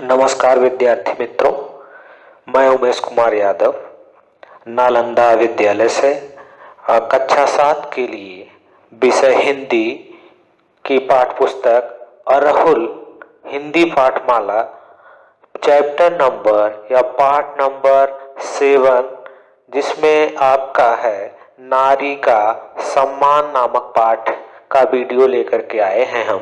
नमस्कार विद्यार्थी मित्रों, मैं उमेश कुमार यादव नालंदा विद्यालय से कक्षा 7 के लिए विषय हिंदी की पाठ पुस्तक अरहुल हिंदी पाठमाला चैप्टर नंबर या पाठ नंबर 7 जिसमें आपका है नारी का सम्मान नामक पाठ का वीडियो लेकर के आए हैं। हम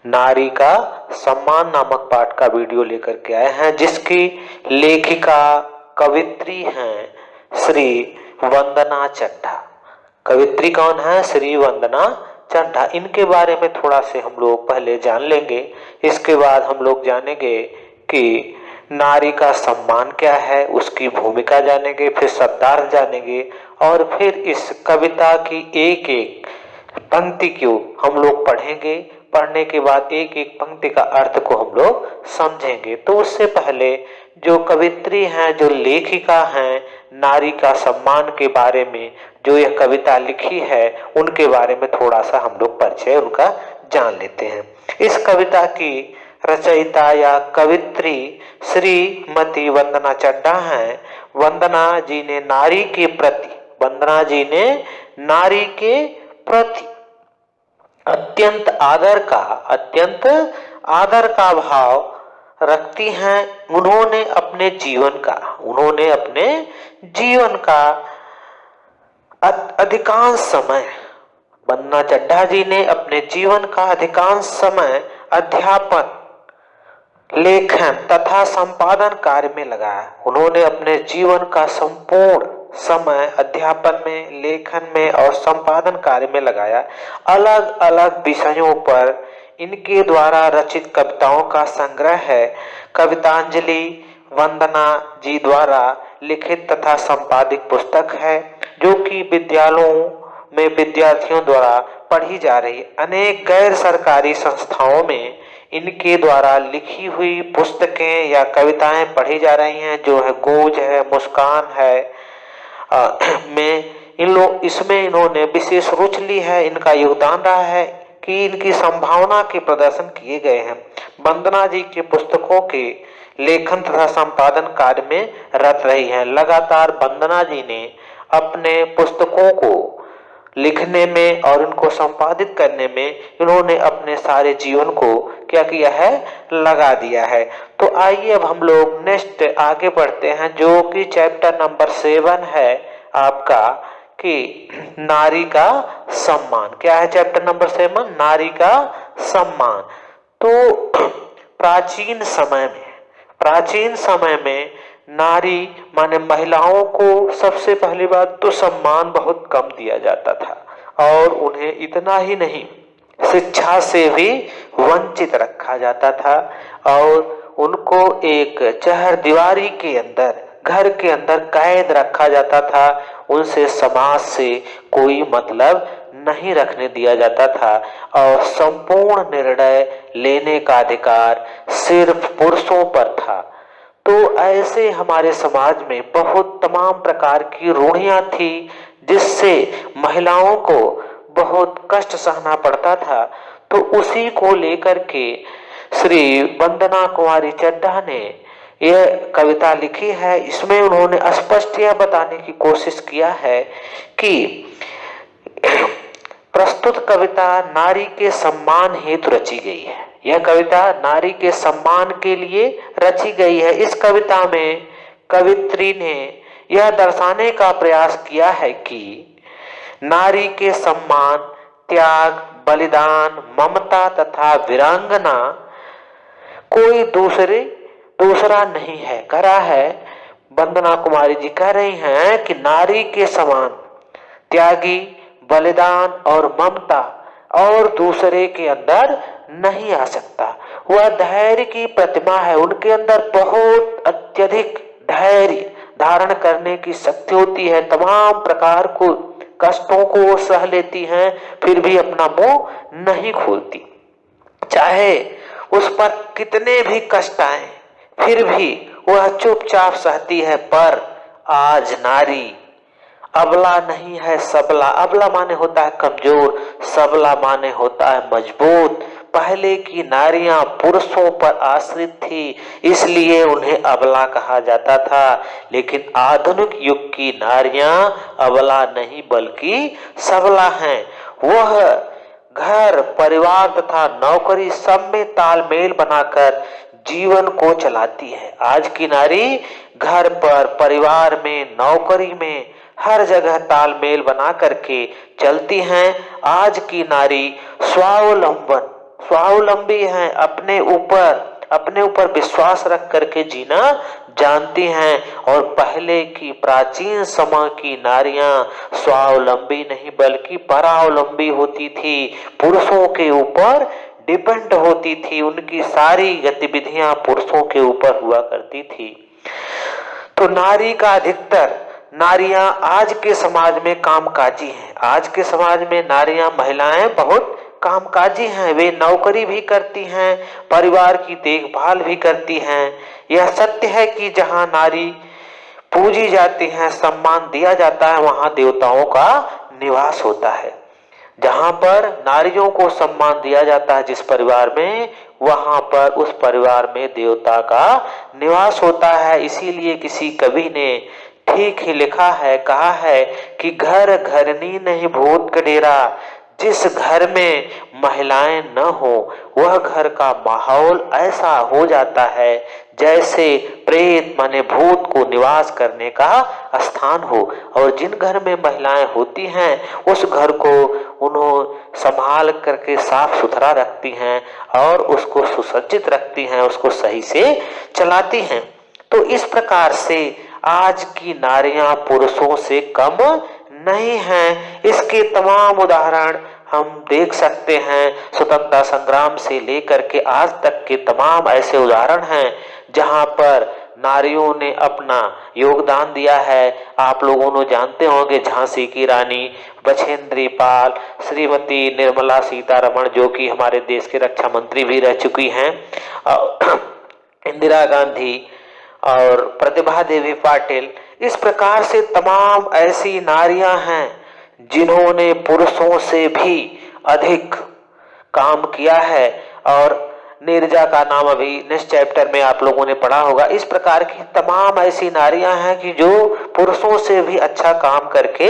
नारी का सम्मान नामक पाठ का वीडियो लेकर के आए हैं, जिसकी लेखिका कवित्री हैं श्री वंदना चड्ढा। कवित्री कौन है? श्री वंदना चड्ढा। इनके बारे में थोड़ा से हम लोग पहले जान लेंगे। इसके बाद हम लोग जानेंगे कि नारी का सम्मान क्या है, उसकी भूमिका जानेंगे, फिर शब्दार्थ जानेंगे और फिर इस कविता की एक एक पंक्ति को हम लोग पढ़ेंगे। पढ़ने के बाद एक एक पंक्ति का अर्थ को हम लोग समझेंगे। तो उससे पहले जो कवित्री हैं, जो लेखिका हैं, नारी का सम्मान के बारे में जो यह कविता लिखी है, उनके बारे में थोड़ा सा हम लोग परिचय उनका जान लेते हैं। इस कविता की रचयिता या कवित्री श्रीमती वंदना चड्ढा हैं। वंदना जी ने नारी के प्रति अत्यंत आदर का भाव रखती हैं। उन्होंने अपने जीवन का अधिकांश समय, वंदना चड्ढा जी ने अपने जीवन का अधिकांश समय अध्यापन, लेखन तथा संपादन कार्य में लगाया। उन्होंने अपने जीवन का संपूर्ण समय अध्यापन में, लेखन में और संपादन कार्य में लगाया। अलग अलग विषयों पर इनके द्वारा रचित कविताओं का संग्रह है। कवितांजलि वंदना जी द्वारा लिखित तथा संपादित पुस्तक है, जो कि विद्यालयों में विद्यार्थियों द्वारा पढ़ी जा रही। अनेक गैर सरकारी संस्थाओं में इनके द्वारा लिखी हुई पुस्तकें या कविताएं पढ़ी जा रही हैं, जो है गोज है, मुस्कान है। इसमें इन्होंने विशेष रुचि ली है। इनका योगदान रहा है कि इनकी संभावना के प्रदर्शन किए गए हैं। वंदना जी के पुस्तकों के लेखन तथा संपादन कार्य में रत रही है। लगातार वंदना जी ने अपने पुस्तकों को लिखने में और उनको संपादित करने में इन्होंने अपने सारे जीवन को क्या किया है? लगा दिया है। तो आइए अब हम लोग नेक्स्ट आगे बढ़ते हैं, जो कि चैप्टर नंबर 7 है आपका, कि नारी का सम्मान। क्या है चैप्टर नंबर 7? नारी का सम्मान। तो प्राचीन समय में नारी माने महिलाओं को सबसे पहली बात तो सम्मान बहुत कम दिया जाता था, और उन्हें इतना ही नहीं, शिक्षा से भी वंचित रखा जाता था, और उनको एक चहरदीवारी के अंदर, घर के अंदर कैद रखा जाता था। उनसे समाज से कोई मतलब नहीं रखने दिया जाता था, और संपूर्ण निर्णय लेने का अधिकार सिर्फ पुरुषों पर था। तो ऐसे हमारे समाज में बहुत तमाम प्रकार की रूढ़ियां थी, जिससे महिलाओं को बहुत कष्ट सहना पड़ता था। तो उसी को लेकर के श्री वंदना कुमारी चड्ढा ने यह कविता लिखी है। इसमें उन्होंने स्पष्ट यह बताने की कोशिश किया है कि प्रस्तुत कविता नारी के सम्मान हेतु रची गई है। यह कविता नारी के सम्मान के लिए रची गई है। इस कविता में कवित्री ने यह दर्शाने का प्रयास किया है कि नारी के सम्मान, त्याग, बलिदान, ममता तथा वीरांगना कोई दूसरा नहीं है। करा है वंदना कुमारी जी कह रही हैं कि नारी के समान त्यागी, बलिदान और ममता और दूसरे के अंदर नहीं आ सकता। वह धैर्य की प्रतिमा है। उनके अंदर बहुत अत्यधिक धैर्य धारण करने की शक्ति होती है। तमाम प्रकार को कष्टों को वो सह लेती हैं, फिर भी अपना मुंह नहीं खोलती। चाहे उस पर कितने भी कष्ट आए, फिर भी वह चुपचाप सहती है। पर आज नारी अबला नहीं है, सबला। अबला माने होता है कमजोर, सबला माने होता है मजबूत। पहले की नारियां पुरुषों पर आश्रित थी, इसलिए उन्हें अबला कहा जाता था। लेकिन आधुनिक युग की नारियां अबला नहीं बल्कि सबला हैं। वह घर, परिवार तथा नौकरी सब में तालमेल बनाकर जीवन को चलाती है। आज की नारी घर पर, परिवार में, नौकरी में हर जगह तालमेल बना करके चलती हैं। आज की नारी स्वावलंबी हैं, अपने ऊपर विश्वास रख करके जीना जानती हैं। और पहले की प्राचीन समय की नारियां स्वावलंबी नहीं बल्कि परावलंबी होती थी, पुरुषों के ऊपर डिपेंड होती थी, उनकी सारी गतिविधियां पुरुषों के ऊपर हुआ करती थी। तो नारी का अधिकतर नारियां आज के समाज में कामकाजी हैं। आज के समाज में नारियां, महिलाएं बहुत कामकाजी हैं। वे नौकरी भी करती हैं, परिवार की देखभाल भी करती हैं। यह सत्य है कि जहां नारी पूजी जाती है, सम्मान दिया जाता है, वहां देवताओं का निवास होता है। जहां पर नारियों को सम्मान दिया जाता है, जिस परिवार में, वहां पर उस परिवार में देवता का निवास होता है। इसीलिए किसी कवि ने ठीक ही लिखा है, कहा है कि घर घरनी नहीं भूत का डेरा, जिस घर में महिलाएं न हो वह घर का माहौल ऐसा हो जाता है जैसे प्रेत माने भूत को निवास करने का स्थान हो। और जिन घर में महिलाएं होती हैं उस घर को उन्होंने संभाल करके साफ सुथरा रखती हैं और उसको सुसज्जित रखती हैं, उसको सही से चलाती हैं। तो इस प्रकार से आज की नारियां पुरुषों से कम नहीं हैं। इसके तमाम उदाहरण हम देख सकते हैं। स्वतंत्रता संग्राम से लेकर के आज तक के तमाम ऐसे उदाहरण हैं जहां पर नारियों ने अपना योगदान दिया है। आप लोगों ने जानते होंगे झांसी की रानी, बछेंद्री पाल, श्रीमती निर्मला सीतारमण जो कि हमारे देश के रक्षा मंत्री भी रह चुकी हैं, इंदिरा गांधी और प्रतिभा देवी पाटिल। इस प्रकार से तमाम ऐसी नारियां हैं जिन्होंने पुरुषों से भी अधिक काम किया है। और नीरजा का नाम अभी नेक्स्ट चैप्टर में आप लोगों ने पढ़ा होगा। इस प्रकार की तमाम ऐसी नारियां हैं कि जो पुरुषों से भी अच्छा काम करके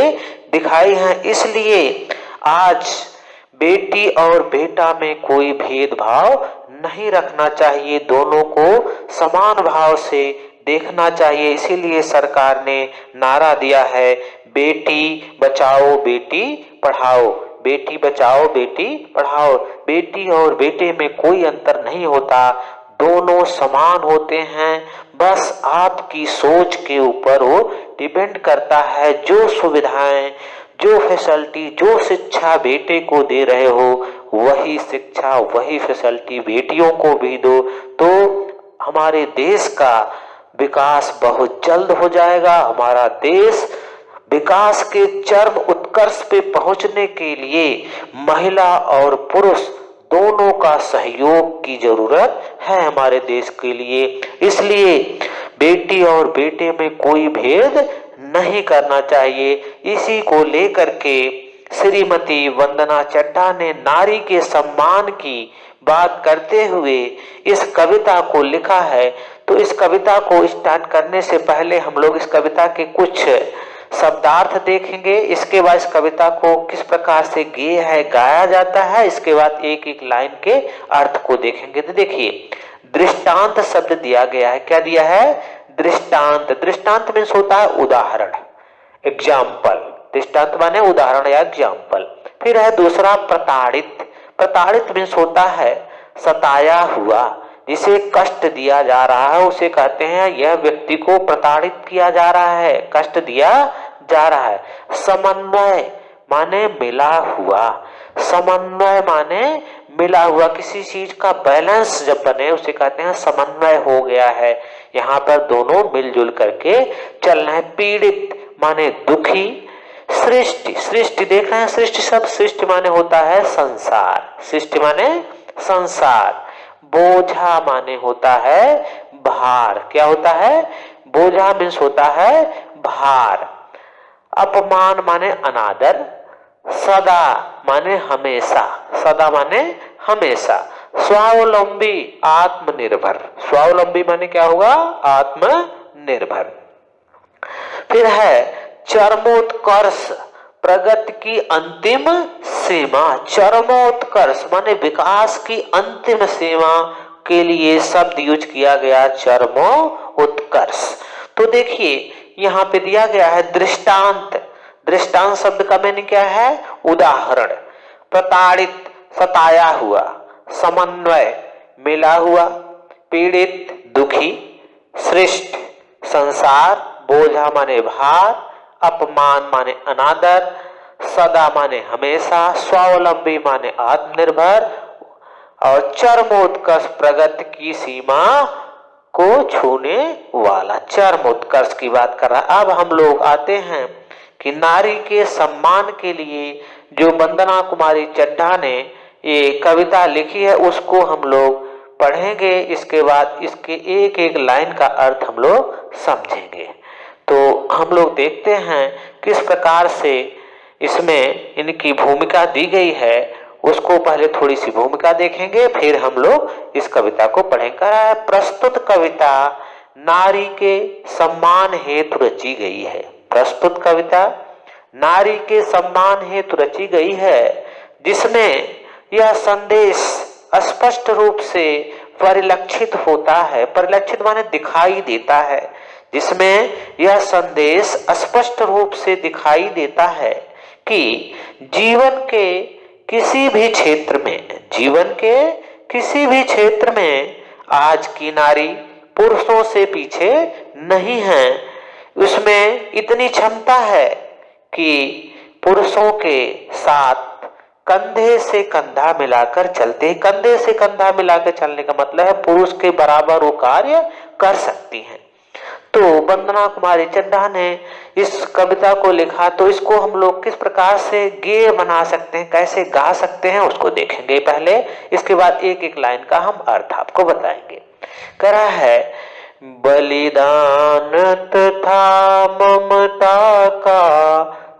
दिखाई हैं। इसलिए आज बेटी और बेटा में कोई भेदभाव नहीं रखना चाहिए, दोनों को समान भाव से देखना चाहिए। इसीलिए सरकार ने नारा दिया है, बेटी बचाओ बेटी पढ़ाओ, बेटी बचाओ बेटी पढ़ाओ। बेटी और बेटे में कोई अंतर नहीं होता, दोनों समान होते हैं। बस आपकी सोच के ऊपर वो डिपेंड करता है। जो सुविधाएं, जो फैसिलिटी, जो शिक्षा बेटे को दे रहे हो वही शिक्षा, वही फैसिलिटी बेटियों को भी दो, तो हमारे देश का विकास बहुत जल्द हो जाएगा। हमारा देश विकास के चरम उत्कर्ष पे पहुंचने के लिए महिला और पुरुष दोनों का सहयोग की जरूरत है हमारे देश के लिए। इसलिए बेटी और बेटे में कोई भेद नहीं करना चाहिए। इसी को लेकर के श्रीमती वंदना चड्ढा ने नारी के सम्मान की बात करते हुए इस कविता को लिखा है। तो इस कविता को स्टार्ट करने से पहले हम लोग इस कविता के कुछ शब्दार्थ देखेंगे। इसके बाद इस कविता को किस प्रकार से गेय है, गाया जाता है, इसके बाद एक एक लाइन के अर्थ को देखेंगे। तो देखिए, दृष्टांत शब्द दिया गया है। क्या दिया है? दृष्टांत। दृष्टांत मीन्स होता है उदाहरण, एग्जाम्पल। दृष्टांत माने उदाहरण या एग्जाम्पल। फिर है दूसरा प्रताड़ित। प्रताड़ित मीन्स होता है सताया हुआ, जिसे कष्ट दिया जा रहा है उसे कहते हैं यह व्यक्ति को प्रताड़ित किया जा रहा है, कष्ट दिया जा रहा है। समन्वय माने मिला हुआ, समन्वय माने मिला हुआ, किसी चीज का बैलेंस जब बने उसे कहते हैं समन्वय हो गया है, यहाँ पर दोनों मिलजुल करके चल रहे हैं। पीड़ित माने दुखी। सृष्टि, सृष्टि देख रहे हैं, सृष्टि शब्द, सृष्टि माने होता है संसार, सृष्टि माने संसार। बोझा माने होता है भार। क्या होता है? बोझा मीन्स होता है भार। अपमान माने अनादर। सदा माने हमेशा, सदा माने हमेशा। स्वावलंबी, आत्मनिर्भर। स्वावलंबी माने क्या होगा? आत्मनिर्भर। फिर है चरमोत्कर्ष, प्रगति की अंतिम सीमा। चरमोत्कर्ष माने विकास की अंतिम सीमा के लिए शब्द यूज किया गया, चरमोत्कर्ष। तो देखिए यहाँ पे दिया गया है दृष्टांत। दृष्टांत शब्द का मीनिंग क्या है? उदाहरण। प्रताड़ित, सताया हुआ। समन्वय, मिला हुआ। पीड़ित, दुखी। सृष्ट, संसार। बोझा माने भार। अपमान माने अनादर। सदा माने हमेशा। स्वावलंबी माने आत्मनिर्भर। और चरमोत्कर्ष, प्रगति की सीमा को छूने वाला। चरमोत्कर्ष की बात कर रहा। अब हम लोग आते हैं कि नारी के सम्मान के लिए जो वंदना कुमारी चड्ढा ने ये कविता लिखी है उसको हम लोग पढ़ेंगे। इसके बाद इसके एक एक लाइन का अर्थ हम लोग समझेंगे। तो हम लोग देखते हैं किस प्रकार से इसमें इनकी भूमिका दी गई है। उसको पहले थोड़ी सी भूमिका देखेंगे, फिर हम लोग इस कविता को पढ़ेंगे। प्रस्तुत कविता नारी के सम्मान हेतु रची गई है। प्रस्तुत कविता नारी के सम्मान हेतु रची गई है, जिसमें यह संदेश स्पष्ट रूप से परिलक्षित होता है। परिलक्षित माने दिखाई देता है। जिसमें यह संदेश स्पष्ट रूप से दिखाई देता है कि जीवन के किसी भी क्षेत्र में, जीवन के किसी भी क्षेत्र में आज की नारी पुरुषों से पीछे नहीं है। उसमें इतनी क्षमता है कि पुरुषों के साथ कंधे से कंधा मिलाकर चलते। कंधे से कंधा मिलाकर चलने का मतलब है पुरुष के बराबर वो कार्य कर सकती हैं। तो वंदना कुमारी चड्ढा ने इस कविता को लिखा, तो इसको हम लोग किस प्रकार से गेय बना सकते हैं, कैसे गा सकते हैं, उसको देखेंगे पहले। इसके बाद एक एक लाइन का हम अर्थ आपको बताएंगे। कह रहा है बलिदान तथा ममता का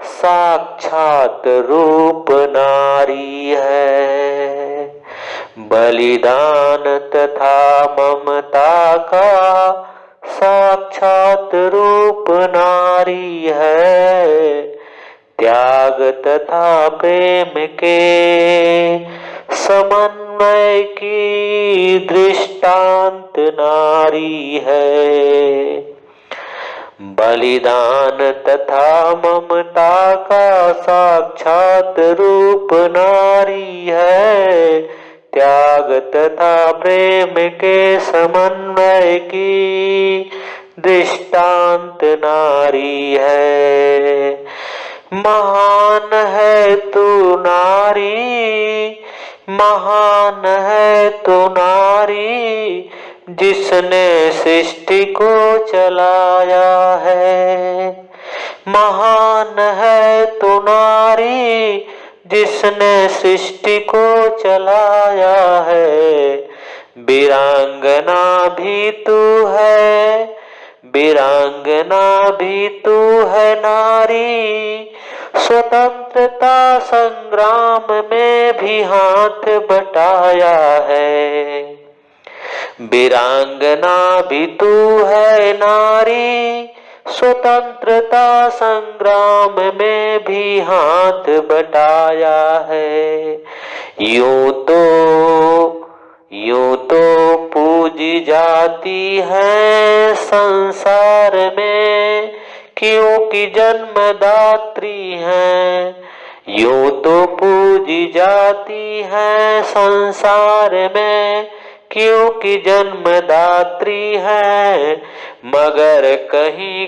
साक्षात रूप नारी है। बलिदान तथा ममता का साक्षात रूप नारी है। त्याग तथा प्रेम के समन्वय की दृष्टांत नारी है। बलिदान तथा ममता का साक्षात रूप नारी है। त्याग तथा प्रेम के समन्वय की दृष्टांत नारी है। महान है तू नारी, महान है तू नारी, जिसने सृष्टि को चलाया है। महान है तू नारी, जिसने सृष्टि को चलाया है। वीरांगना भी तू है, वीरांगना भी तू है नारी। स्वतंत्रता संग्राम में भी हाथ बटाया है। वीरांगना भी तू है नारी। स्वतंत्रता संग्राम में भी हाथ बटाया है। यूं तो पूजी जाती है संसार में, क्योंकि जन्मदात्री है। यूं तो पूजी जाती है संसार में, क्योंकि जन्मदात्री है। मगर कहीं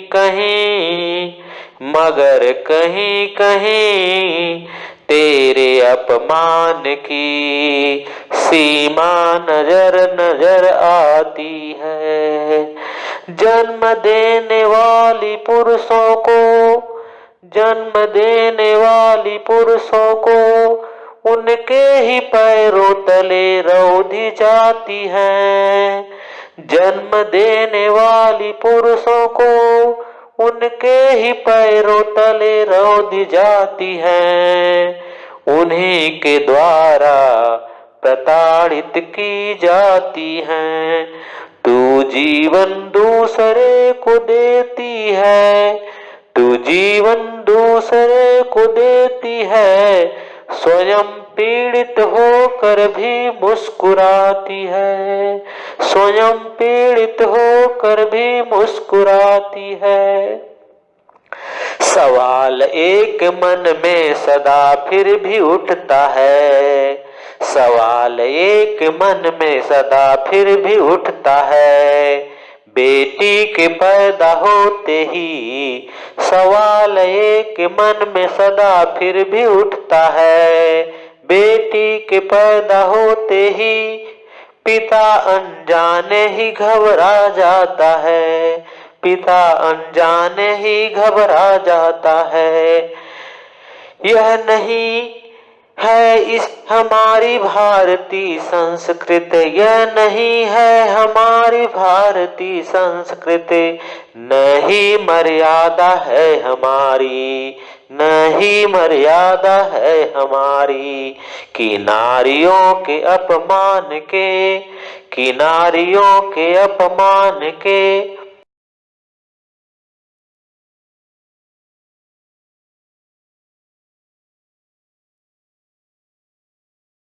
कहीं तेरे अपमान की सीमा नजर आती है। जन्म देने वाली पुरुषों को उनके ही पैरों तले रौंदी जाती है। जन्म देने वाली पुरुषों को उनके ही पैरों तले रौंदी जाती है। उन्हीं के द्वारा प्रताड़ित की जाती हैं। तू जीवन दूसरे को देती है, तू जीवन दूसरे को देती है, स्वयं पीड़ित होकर भी मुस्कुराती है, स्वयं पीड़ित होकर भी मुस्कुराती है। सवाल एक मन में सदा फिर भी उठता है, सवाल एक मन में सदा फिर भी उठता है, बेटी के पैदा होते ही सवाल एक मन में सदा फिर भी उठता है, बेटी के पैदा होते ही पिता अनजाने ही घबरा जाता है, पिता अनजाने ही घबरा जाता है। यह नहीं है इस हमारी भारतीय संस्कृति, यह नहीं है हमारी भारतीय संस्कृति, नहीं मर्यादा है हमारी, नहीं मर्यादा है हमारी, कि नारियों के अपमान के, कि नारियों के अपमान के